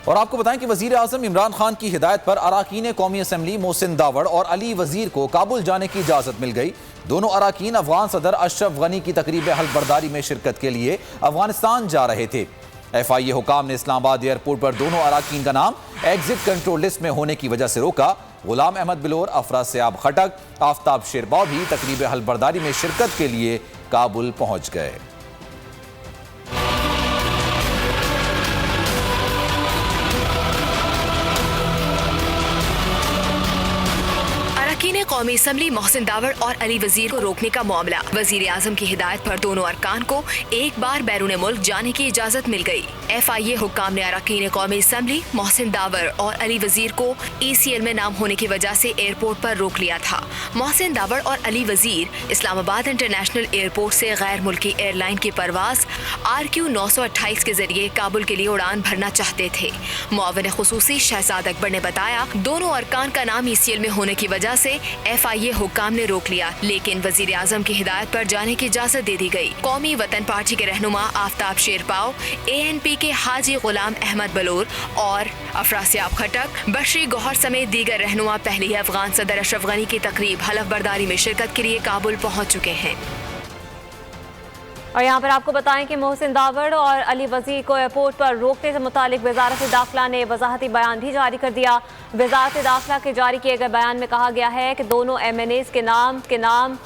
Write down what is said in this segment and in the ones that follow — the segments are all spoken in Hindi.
और आपको बताएं कि वजीर आजम इमरान खान की हिदायत पर अराकीन कौमी असम्बली मोहसिन दावड़ और अली वजीर को काबुल जाने की इजाज़त मिल गई। दोनों अराकीन अफगान सदर अशरफ गनी की तकरीब हल्फ बर्दारी में शिरकत के लिए अफगानिस्तान जा रहे थे। FIA हुकाम ने इस्लामाबाद एयरपोर्ट पर दोनों अराकीन का नाम एग्जिट कंट्रोल लिस्ट में होने की वजह से रोका। गुलाम अहमद बिलोर, अफरासियाब खटक, आफ्ताब शेरबाव भी तकरीब हल्फ बर्दारी में शिरकत के लिए काबुल पहुंच गए। अरकान कौमी असम्बली मोहसिन दावड़ और अली वजीर को रोकने का मामला। वजीर आजम की हिदायत पर दोनों अरकान को एक बार बैरून मुल्क जाने की इजाजत मिल गई। FIA हुक्काम ने अरकान कौमी असम्बली मोहसिन दावड़ और अली वजीर को ECL में नाम होने की वजह से एयरपोर्ट पर रोक लिया था। मोहसिन दावड़ और अली वजीर इस्लामाबाद इंटरनेशनल एयरपोर्ट से गैर मुल्की एयरलाइन की परवाज RQ 928 के जरिए काबुल के लिए उड़ान भरना चाहते थे। मुआविन खुसूसी शहजाद अकबर ने बताया, दोनों अरकान का नाम ECL में होने की वजह से FIA हुक्काम ने रोक लिया, लेकिन वजीर आजम की हिदायत पर जाने की इजाजत दे दी गई। कौमी वतन पार्टी के रहनुमा आफ्ताब शेरपाव, ANP के हाजी गुलाम अहमद बलोर और अफरासियाब खटक, बशरी गौहर समेत दीगर रहनुमा पहले ही अफगान सदर अशरफ गनी की तकरीब हल्फ बर्दारी में शिरकत के लिए काबुल पहुंच चुके हैं। और यहाँ पर आपको बताएं कि मोहसिन दावड़ और अली वजीर को एयरपोर्ट पर रोकने से मुतालिक वजारत दाखिला ने वजाहती बयान भी जारी कर दिया। वजारत दाखिला के जारी किए गए बयान में कहा गया है कि दोनों MNAs के नाम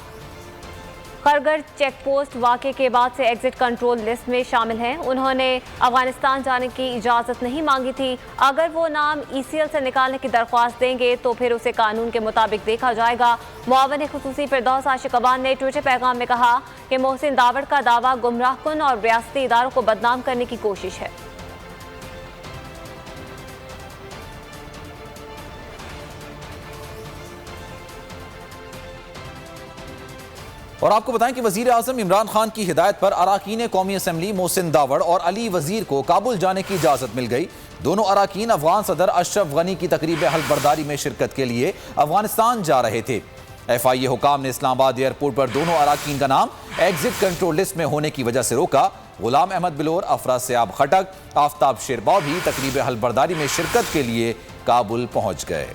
खरगर चेक पोस्ट वाक़े के बाद से एग्जिट कंट्रोल लिस्ट में शामिल हैं। उन्होंने अफगानिस्तान जाने की इजाज़त नहीं मांगी थी। अगर वो नाम ECL से निकालने की दरख्वास्त देंगे तो फिर उसे कानून के मुताबिक देखा जाएगा। मुआविन खुसूसी फिरदौस आशिक अबान ने ट्विटर पैगाम में कहा कि मोहसिन दावड़ का दावा गुमराहकुन और रियासती इदारों को बदनाम करने की कोशिश है। और आपको बताएं कि वजीर आजम इमरान खान की हिदायत पर अराकीन कौमी असम्बली मोहसिन दावड़ और अली वजीर को काबुल जाने की इजाज़त मिल गई। दोनों अराकीन अफगान सदर अशरफ गनी की तकरीब हल्फ बर्दारी में शिरकत के लिए अफगानिस्तान जा रहे थे। FIA हुकाम ने इस्लामाबाद एयरपोर्ट पर दोनों अराकीन का नाम एग्जिट कंट्रोल लिस्ट में होने की वजह से रोका। गुलाम अहमद बिलोर, अफरासियाब खटक, आफ्ताब शेरबाव भी तकरीब हल्फ बर्दारी में शिरकत के लिए काबुल पहुंच गए।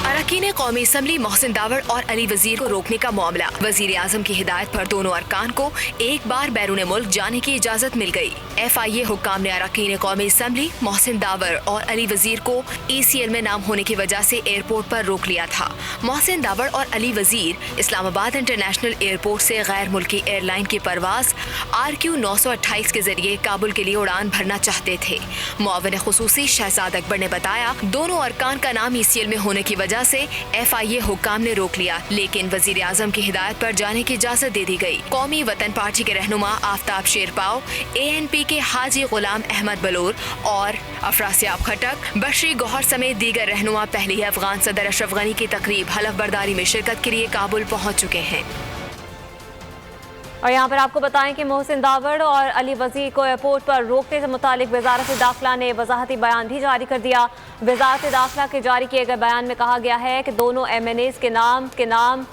अरकान कौमी असम्बली मोहसिन दावड़ और अली वजीर को रोकने का मामला। वजीर आजम की हिदायत पर दोनों अरकान को एक बार बैरून मुल्क जाने की इजाजत मिल गई। FIA हुक्काम ने अरकान कौमी असम्बली मोहसिन दावड़ और अली वजीर को ECL में नाम होने की वजह से एयरपोर्ट पर रोक लिया था। मोहसिन दावड़ और अली वजीर इस्लामाबाद इंटरनेशनल एयरपोर्ट से गैर मुल्की एयरलाइन की परवाज RQ 928 के जरिए काबुल के लिए उड़ान भरना चाहते थे। मुआविन खुसूसी शहजाद अकबर ने बताया, दोनों अरकान का नाम ECL में होने की वजह से FIA हुक्काम ने रोक लिया, लेकिन वजीर आजम की हिदायत पर जाने की इजाजत दे दी गई। कौमी वतन पार्टी के रहनुमा आफ्ताब शेरपाव, ANP के हाजी गुलाम अहमद बलोर और अफरासियाब खटक, बशरी गौहर समेत दीगर रहनुमा पहले ही अफगान सदर अशरफ गनी की तकरीब हल्फ बर्दारी में शिरकत के लिए काबुल पहुंच चुके हैं। और यहाँ पर आपको बताएं कि मोहसिन दावड़ और अली वजीर को एयरपोर्ट पर रोकने से मुतालिक वजारत दाखिला ने वजाहती बयान भी जारी कर दिया। वजारत दाखिला के जारी किए गए बयान में कहा गया है कि दोनों MNAs के नाम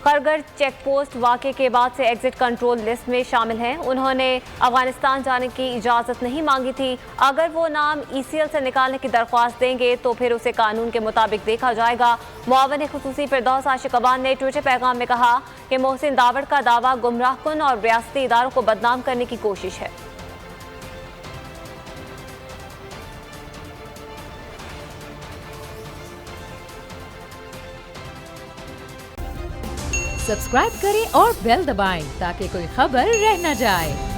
खरगर चेक पोस्ट वाक़े के बाद से एग्जिट कंट्रोल लिस्ट में शामिल हैं। उन्होंने अफगानिस्तान जाने की इजाज़त नहीं मांगी थी। अगर वो नाम ECL से निकालने की दरख्वास्त देंगे तो फिर उसे कानून के मुताबिक देखा जाएगा। मुआविन खुसूसी फिरदौस आशिक अबान ने ट्विटर पैगाम में कहा कि मोहसिन दावड़ का दावा गुमराहकुन और रियासती इदारों को बदनाम करने की कोशिश है। सब्सक्राइब करें और बेल दबाएं ताकि कोई खबर रह न जाए।